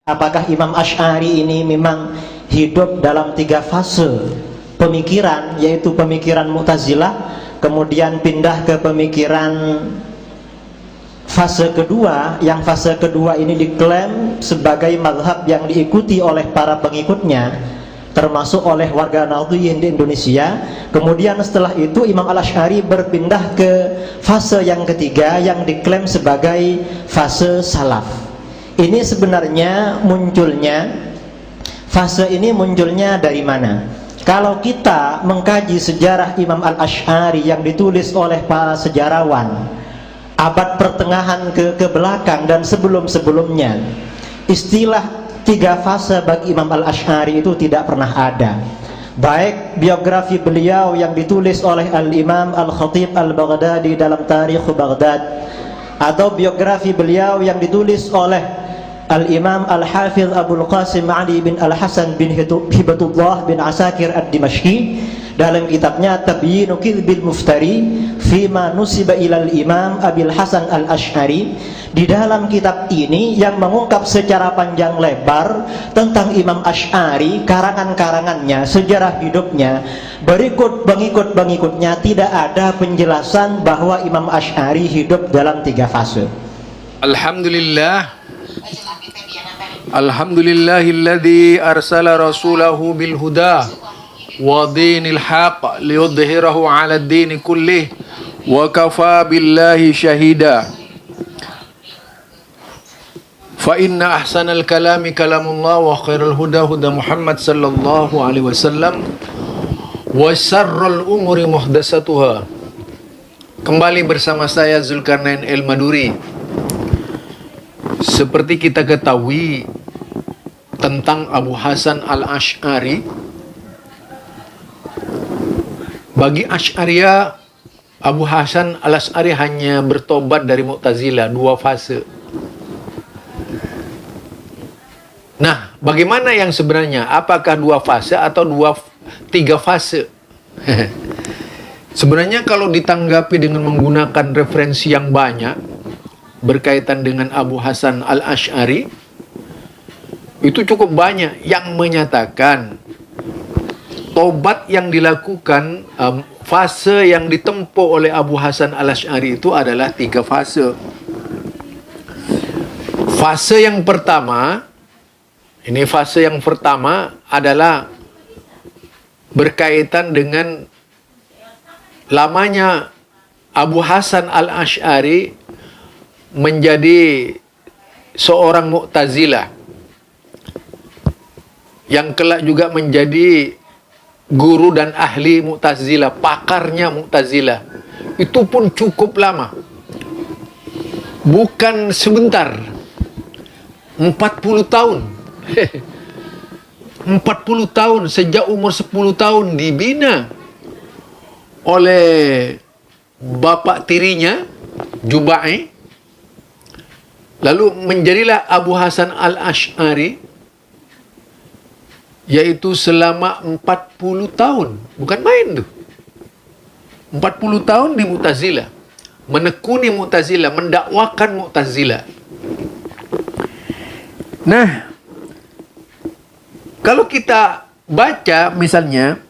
Apakah Imam Asy'ari ini memang hidup dalam 3 fase pemikiran, yaitu pemikiran Mu'tazilah, kemudian pindah ke pemikiran fase kedua, yang fase kedua ini diklaim sebagai mazhab yang diikuti oleh para pengikutnya, termasuk oleh warga Nahdliyin di Indonesia. Kemudian setelah itu Imam Al-Asy'ari berpindah ke fase yang ketiga yang diklaim sebagai fase salaf. Ini sebenarnya fase ini munculnya dari mana? Kalau kita mengkaji sejarah Imam Al-Asy'ari yang ditulis oleh para sejarawan abad pertengahan ke belakang dan sebelum-sebelumnya, istilah 3 fase bagi Imam Al-Asy'ari itu tidak pernah ada. Baik biografi beliau yang ditulis oleh Al-Imam Al-Khatib Al-Baghdadi dalam Tarikh Baghdad, atau biografi beliau yang ditulis oleh Al-Imam Al-Hafiz Abul Qasim Ali bin Al-Hasan bin Hibatullah bin Asakir Ad-Dimashqi dalam kitabnya Tabyinu Kidhbil Muftari Fima Nusiba ilal Imam Abil Hasan Al-Asy'ari. Di dalam kitab ini yang mengungkap secara panjang lebar tentang Imam Asy'ari, karangan-karangannya, sejarah hidupnya, berikut pengikut-pengikutnya, tidak ada penjelasan bahwa Imam Asy'ari hidup dalam 3 fase. Alhamdulillahilladzi arsala rasulahu bil huda wa dinil haqq liyudhhirahu 'ala ad-din kullih wa kafa billahi syahida. Fa inna ahsanal kalami kalamullah wa khairal huda huda Muhammad sallallahu alaihi wasallam wa syarrul umuri muhdatsatuha. Kembali bersama saya Zulkarnain El-Maduri. Seperti kita ketahui tentang Abu Hasan Al-Asy'ari, bagi Asy'ariyah Abu Hasan Al-Asy'ari hanya bertobat dari Mu'tazilah 2 fase. Nah, bagaimana yang sebenarnya? Apakah 2 fase atau 3 fase? Sebenarnya kalau ditanggapi dengan menggunakan referensi yang banyak berkaitan dengan Abu Hasan Al-Asy'ari, itu cukup banyak yang menyatakan tobat yang dilakukan, fase yang ditempuh oleh Abu Hasan Al-Asy'ari itu adalah 3 fase. Fase yang pertama, adalah berkaitan dengan lamanya Abu Hasan Al-Asy'ari menjadi seorang Mu'tazilah, yang kelak juga menjadi guru dan ahli Mu'tazilah, pakarnya Mu'tazilah. Itu pun cukup lama, bukan sebentar, 40 tahun. 40 tahun, sejak umur 10 tahun dibina oleh bapak tirinya Jubai. Lalu menjadilah Abu Hasan Al-Asy'ari, yaitu selama 40 tahun. Bukan main tuh. 40 tahun di Mu'tazilah, menekuni Mu'tazilah, mendakwakan Mu'tazilah. Nah, kalau kita baca misalnya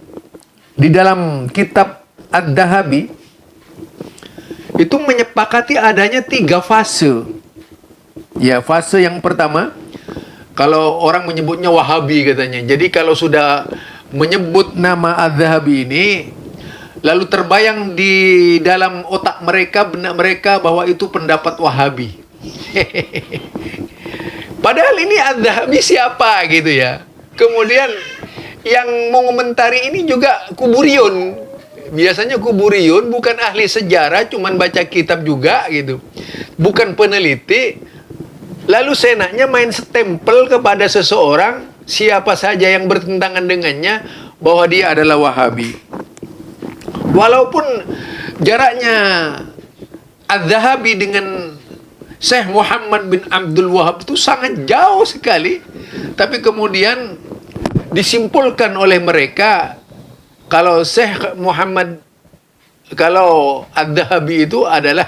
di dalam kitab Ad-Dhahabi, itu menyepakati adanya 3 fase. Ya, fase yang pertama, kalau orang menyebutnya Wahabi katanya. Jadi kalau sudah menyebut nama Ad-Dhahabi ini, lalu terbayang di dalam otak mereka, benak mereka, bahwa itu pendapat Wahabi. Padahal ini Ad-Dhahabi siapa gitu ya. Kemudian yang mengomentari ini juga kuburiyun. Biasanya kuburiyun bukan ahli sejarah, cuman baca kitab juga gitu, bukan peneliti. Lalu senaknya main stempel kepada seseorang, siapa saja yang bertentangan dengannya, bahwa dia adalah Wahabi. Walaupun jaraknya Adz-Dzahabi dengan Syekh Muhammad bin Abdul Wahab itu sangat jauh sekali, tapi kemudian disimpulkan oleh mereka kalau Adz-Dzahabi itu adalah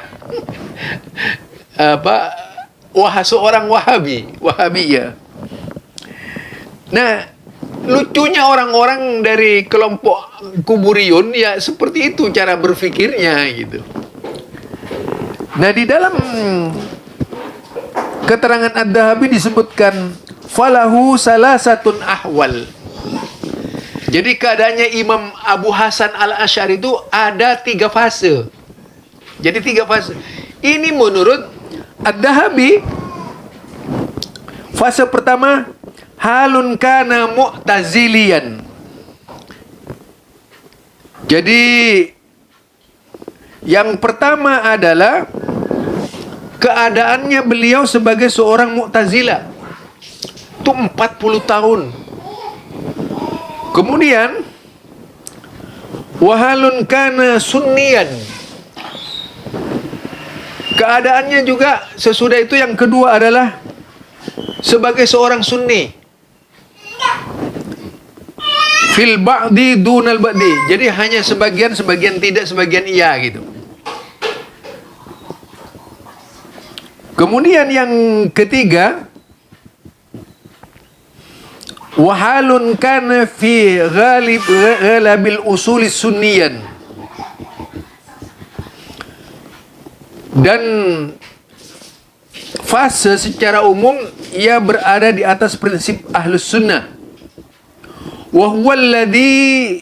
seorang Wahabi ya. Nah, lucunya orang-orang dari kelompok kuburiyun ya seperti itu cara berpikirnya gitu. Nah, di dalam keterangan Ad-Dhahabi disebutkan falahu salasatun ahwal. Jadi keadaannya Imam Abu Hasan Al-Asy'ari itu ada 3 fase. Jadi 3 fase. Ini menurut Ad-Dhahabi, fase pertama halun kana mu'tazilian. Jadi yang pertama adalah keadaannya beliau sebagai seorang Mu'tazilah. Itu 40 tahun. Kemudian wahalun kana sunnian. Keadaannya juga sesudah itu yang kedua adalah sebagai seorang sunni. Fil ba'di dunal ba'di. Jadi hanya sebagian tidak, sebagian iya gitu. Kemudian yang ketiga, wahalun kana fi ghalabil usuli sunniyan. Dan fase secara umum ia berada di atas prinsip Ahlus Sunnah. Wa huwa alladhi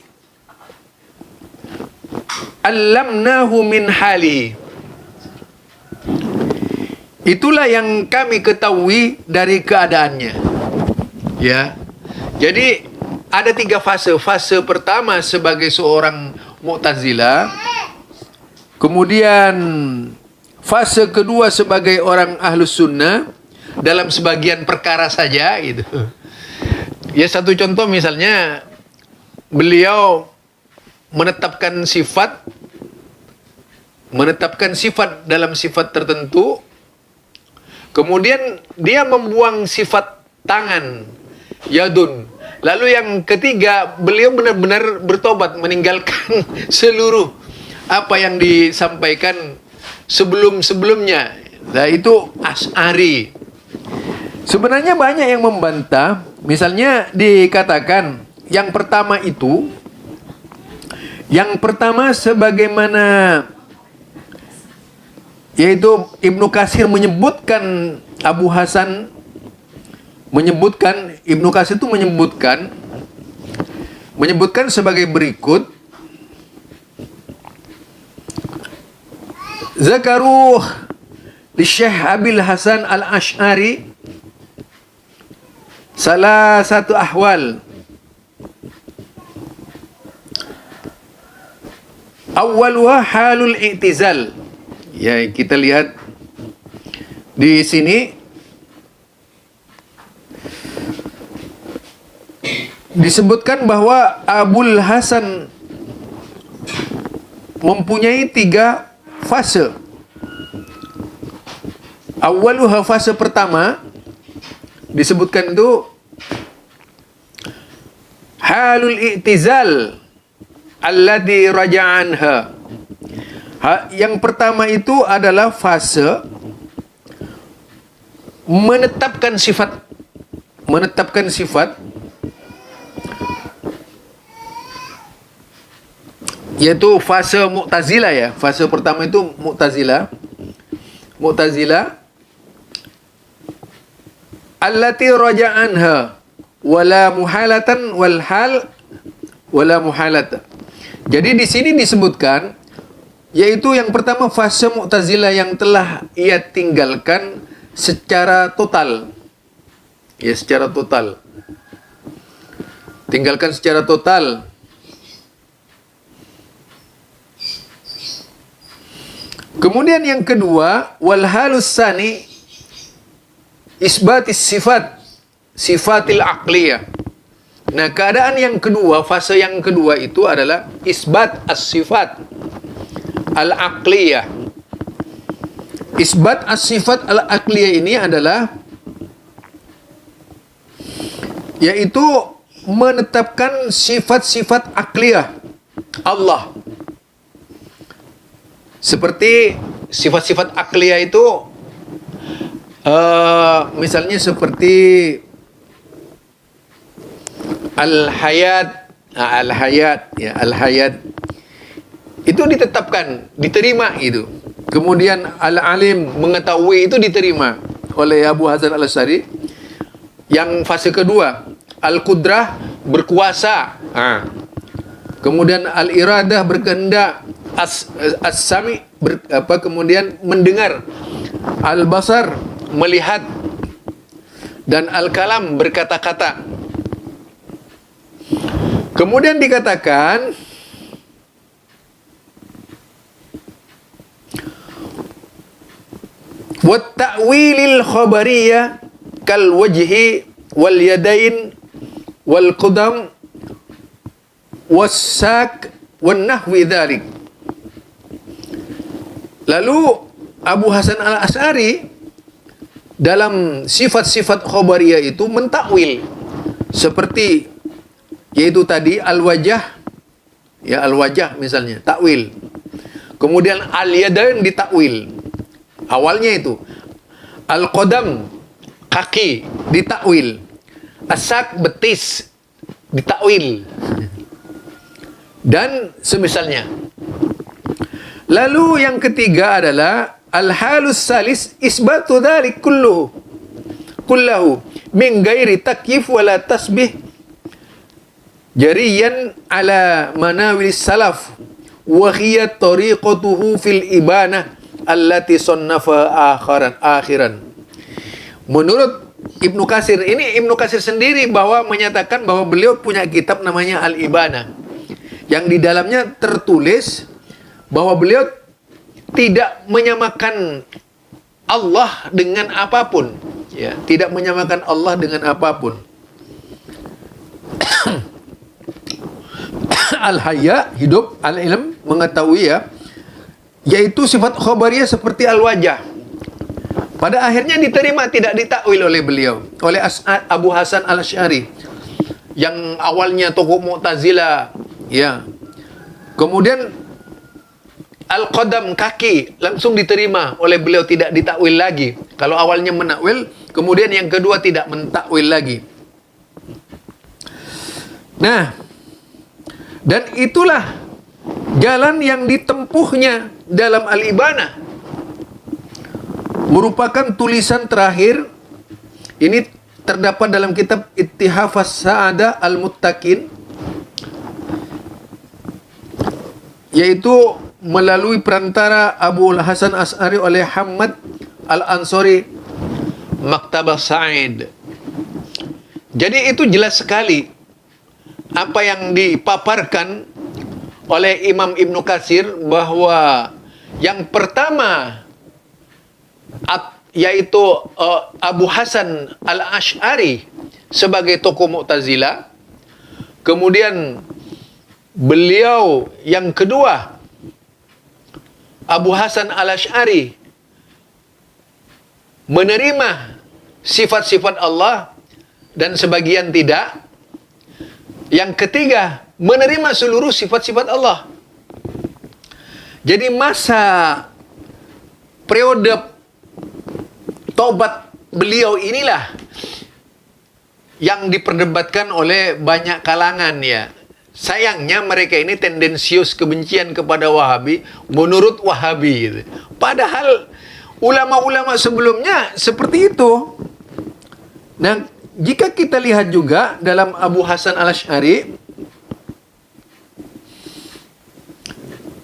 allamnahu min halihi. Itulah yang kami ketahui dari keadaannya. Ya. Jadi ada 3 fase. Fase pertama sebagai seorang Mu'tazilah. Kemudian fase kedua sebagai orang Ahlus Sunnah dalam sebagian perkara saja gitu. Ya, satu contoh misalnya beliau menetapkan sifat dalam sifat tertentu. Kemudian dia membuang sifat tangan, yadun. Lalu yang ketiga, beliau benar-benar bertobat, meninggalkan seluruh apa yang disampaikan sebelum-sebelumnya. Nah, itu Asy'ari. Sebenarnya banyak yang membantah. Misalnya dikatakan yang pertama sebagaimana yaitu Ibnu Katsir menyebutkan Ibnu Katsir itu menyebutkan sebagai berikut. Zakaruh li Syekh Abil Hasan Al-Asy'ari salah satu ahwal. Awwaluha halul i'tizal. Ya, kita lihat di sini disebutkan bahwa Abul Hasan mempunyai 3 fase. Awwaluha, fase pertama disebutkan itu halul i'tizal alladhi raja'anha. Yang pertama itu adalah fase menetapkan sifat yaitu fase Mu'tazilah ya. Fase pertama itu Mu'tazilah allati raja'anha wala muhalatan wal hal wala muhalata. Jadi di sini disebutkan yaitu yang pertama fase Mu'tazilah yang telah ia tinggalkan secara total. Ya, secara total. Tinggalkan secara total. Kemudian yang kedua, wal halus sani isbatis sifatil aqliyah. Nah, keadaan yang kedua, fase yang kedua itu adalah isbat as-sifat al-aqliyah. Isbat as-sifat al-aqliyah ini adalah yaitu menetapkan sifat-sifat aqliyah Allah. Seperti sifat-sifat aqliyah itu misalnya seperti Al-hayat, al-hayat, ya, al-hayat itu ditetapkan, diterima itu. Kemudian al-alim, mengetahui, itu diterima oleh Abu Hasan al-Asy'ari. Yang fase kedua, al-qudrah, berkuasa. Kemudian al-iradah, berkehendak. As-sami, kemudian mendengar. Al-basar, melihat. Dan al-kalam, berkata-kata. Kemudian dikatakan wa ta'wilil khabariyah kal wajhi wal yadain wal qudam was sak wan nahwi dzalik. Lalu Abu Hasan al-Asy'ari dalam sifat-sifat khabariyah itu mentakwil, seperti yaitu tadi al-wajah, ya, al-wajah misalnya, takwil. Kemudian al-yadain ditakwil. Awalnya itu al-qadam, kaki, ditakwil. As-sak, betis, ditakwil. Dan semisalnya. Lalu yang ketiga adalah al-halus salis isbatu dzalik kullahu min ghairi takyif wala tasbih jariyan ala manawilis salaf wa hiya tariqatuhu fil ibanah allati sannafa akhiran. Menurut Ibnu Katsir, ini Ibnu Katsir sendiri menyatakan bahwa beliau punya kitab namanya Al-Ibanah, yang di dalamnya tertulis bahwa beliau tidak menyamakan Allah dengan apapun, ya, tidak menyamakan Allah dengan apapun. Al-hayya, hidup, al-ilm, mengetahui, ya, yaitu sifat khabariyah seperti al-wajah. Pada akhirnya diterima, tidak ditakwil oleh beliau, oleh Abu Hasan al-Asy'ari, yang awalnya tokoh Mu'tazilah, ya. Kemudian al-qadam, kaki, langsung diterima oleh beliau, tidak ditakwil lagi. Kalau awalnya menakwil, kemudian yang kedua tidak mentakwil lagi. Nah, dan itulah jalan yang ditempuhnya dalam Al-Ibanah. Merupakan tulisan terakhir. Ini terdapat dalam kitab Ittihafas Sa'adah Al-Muttaqin, yaitu melalui perantara Abu Hasan Asy'ari oleh Hamad Al-Ansari Maktabah Sa'id. Jadi itu jelas sekali apa yang dipaparkan oleh Imam Ibnu Katsir, bahwa yang pertama yaitu Abu Hasan al-Asy'ari sebagai tokoh Mu'tazilah. Kemudian beliau yang kedua, Abu Hasan al-Asy'ari, menerima sifat-sifat Allah dan sebagian tidak. Yang ketiga, menerima seluruh sifat-sifat Allah. Jadi masa periode taubat beliau inilah yang diperdebatkan oleh banyak kalangan, ya. Sayangnya mereka ini tendensius kebencian kepada Wahabi menurut Wahabi, gitu. Padahal ulama-ulama sebelumnya seperti itu. Nah, jika kita lihat juga dalam Abu Hasan al-Asy'ari,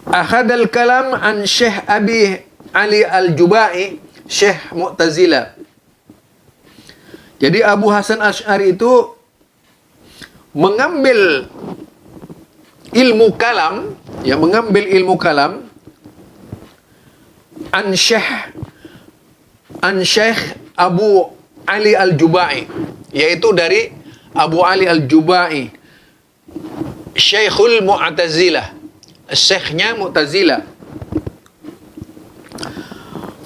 akhadal kalam an Syekh Abi Ali al-Jubai, Syekh Mu'tazilah. Jadi Abu Hasan al-Asy'ari itu mengambil ilmu kalam, ya, mengambil ilmu kalam an Syekh Abu Ali al-Jubai, yaitu dari Abu Ali al-Jubai, Syekhul Mu'tazilah, syekhnya Mu'tazilah.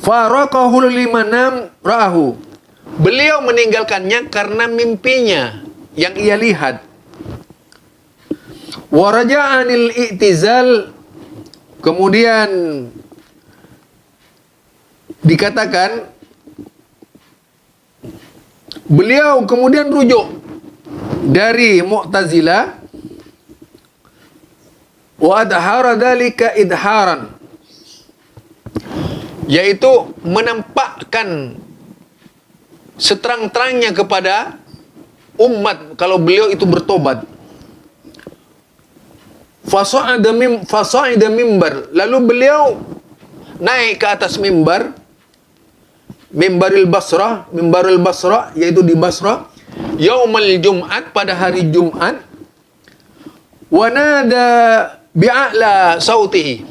Faraqahu limanam ra'ahu, beliau meninggalkannya karena mimpinya yang ia lihat. Waraja'anil i'tizal, kemudian dikatakan beliau kemudian rujuk dari Mu'tazilah, wa adhara dzalika idharan, yaitu menampakkan seterang-terangnya kepada umat kalau beliau itu bertobat. Fasa'ida mimbar, lalu beliau naik ke atas mimbarul Basrah, yaitu di Basrah, yaumal Jum'at, pada hari Jumat, wa nada bi'a'la sautihi,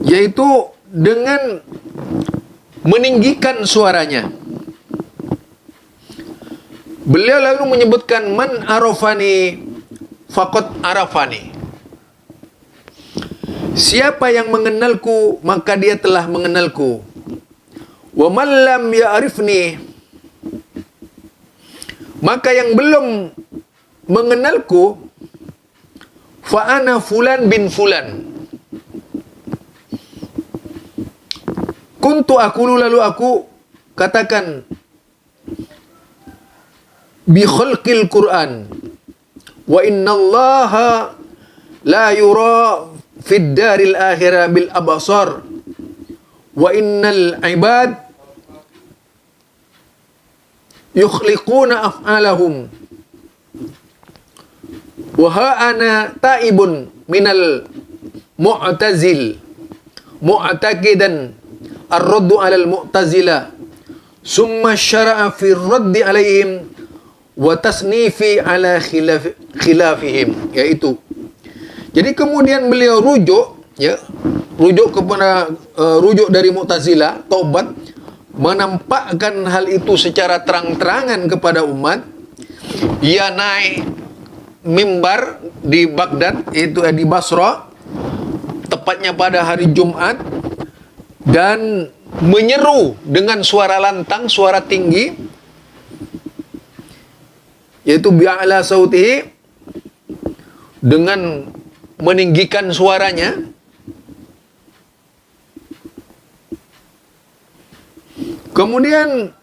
yaitu dengan meninggikan suaranya. Beliau lalu menyebutkan, man arafani faqad arafani, siapa yang mengenalku maka dia telah mengenalku. Wa man lam ya'rifni, maka yang belum mengenalku, fa ana fulan bin fulan. Kuntu aqulu, lalu aku katakan, bi khalqil Qur'an, wa innallaha la yura fid daril akhirah bil absar, wa innal ibad yukhliquna af'alahum, wa ha ana taibun minal mu'tazil mu'taqidan ar-raddu 'alal mu'tazilah, summa syara'a fi raddi 'alaihim wa tasnifi 'ala khilafihim, yaitu, jadi kemudian beliau rujuk kepada rujuk dari Mu'tazilah, taubat, menampakkan hal itu secara terang-terangan kepada umat. Ia naik mimbar di Baghdad, itu di Basra, tepatnya pada hari Jumat, dan menyeru dengan suara lantang, suara tinggi, yaitu bi'ala sautihi, dengan meninggikan suaranya. Kemudian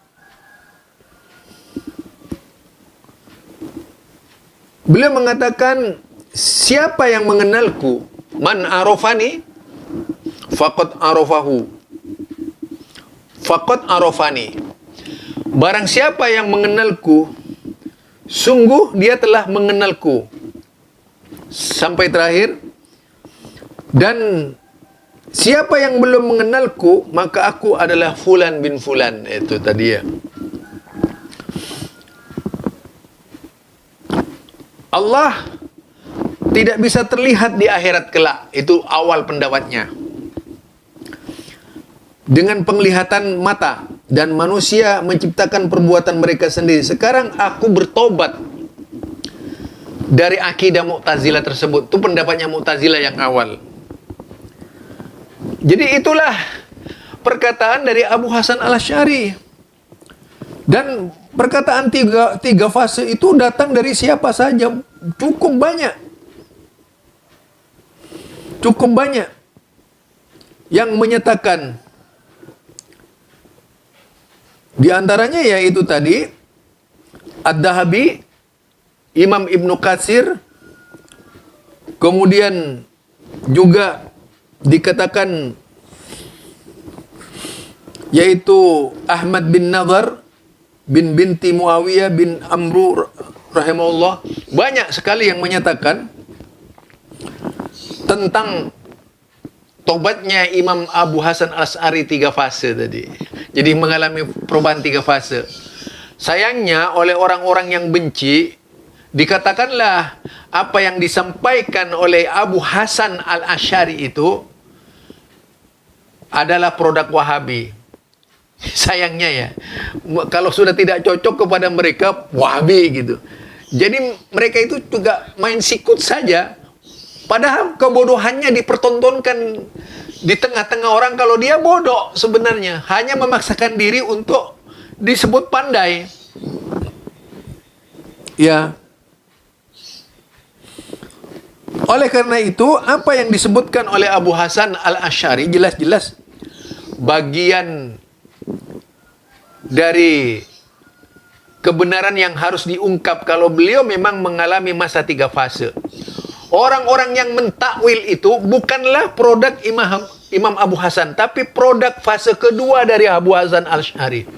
beliau mengatakan, siapa yang mengenalku, man arafani faqad arafahu, faqad arafani, barang siapa yang mengenalku, sungguh dia telah mengenalku, sampai terakhir. Dan siapa yang belum mengenalku, maka aku adalah fulan bin fulan. Itu tadi ya. Allah tidak bisa terlihat di akhirat kelak. Itu awal pendapatnya. Dengan penglihatan mata, dan manusia menciptakan perbuatan mereka sendiri. Sekarang aku bertobat dari akidah Mu'tazilah tersebut. Itu pendapatnya Mu'tazilah yang awal. Jadi itulah perkataan dari Abu Hasan al-Asy'ari. Dan perkataan tiga fase itu datang dari siapa saja. Cukup banyak. Cukup banyak yang menyatakan. Di antaranya yaitu tadi Ad-Dahabi, Imam Ibnu Katsir, kemudian juga dikatakan yaitu Ahmad bin Nadhar bin binti Muawiyah bin Amru rahimahullah. Banyak sekali yang menyatakan tentang tobatnya Imam Abu Hasan al-Asy'ari 3 fase tadi. Jadi mengalami perubahan 3 fase. Sayangnya oleh orang-orang yang benci, dikatakanlah apa yang disampaikan oleh Abu Hasan al-Asy'ari itu adalah produk Wahabi. Sayangnya ya, kalau sudah tidak cocok kepada mereka, Wahabi gitu. Jadi mereka itu juga main sikut saja. Padahal kebodohannya dipertontonkan di tengah-tengah orang kalau dia bodoh sebenarnya. Hanya memaksakan diri untuk disebut pandai. Ya. Oleh karena itu, apa yang disebutkan oleh Abu Hasan al-Asy'ari jelas-jelas bagian dari kebenaran yang harus diungkap kalau beliau memang mengalami masa 3 fase. Orang-orang yang mentakwil itu bukanlah produk Imam Abu Hasan, tapi produk fase kedua dari Abu Hasan Al-Asy'ari.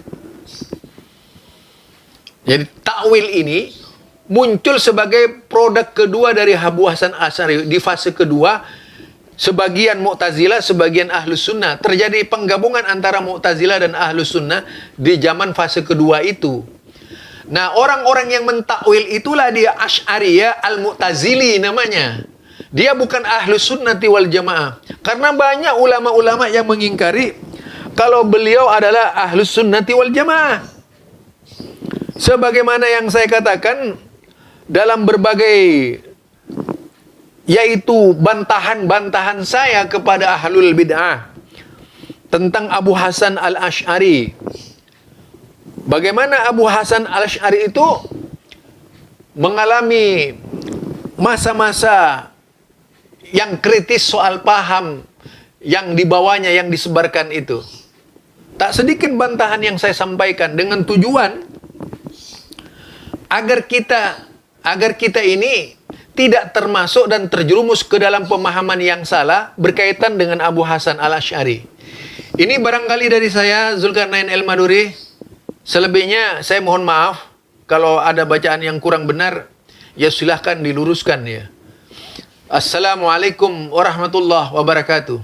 Jadi takwil ini muncul sebagai produk kedua dari Abu Hasan Al-Asy'ari. Di fase kedua, sebagian Mu'tazilah, sebagian Ahlus Sunnah. Terjadi penggabungan antara Mu'tazilah dan Ahlus Sunnah di zaman fase kedua itu. Nah, orang-orang yang mentakwil itulah dia Asy'ariyah Al-Mu'tazili namanya. Dia bukan Ahlus Sunnati wal Jamaah. Karena banyak ulama-ulama yang mengingkari kalau beliau adalah Ahlus Sunnati wal Jamaah. Sebagaimana yang saya katakan dalam berbagai, yaitu bantahan-bantahan saya kepada Ahlul Bid'ah tentang Abu Hasan Al-Asy'ari. Bagaimana Abu Hasan Al-Asy'ari itu mengalami masa-masa yang kritis soal paham yang dibawanya, yang disebarkan itu. Tak sedikit bantahan yang saya sampaikan dengan tujuan agar kita ini tidak termasuk dan terjerumus ke dalam pemahaman yang salah berkaitan dengan Abu Hasan Al-Asy'ari. Ini barangkali dari saya, Zulkarnain El-Maduri. Selebihnya saya mohon maaf kalau ada bacaan yang kurang benar, ya silahkan diluruskan ya. Assalamualaikum warahmatullahi wabarakatuh.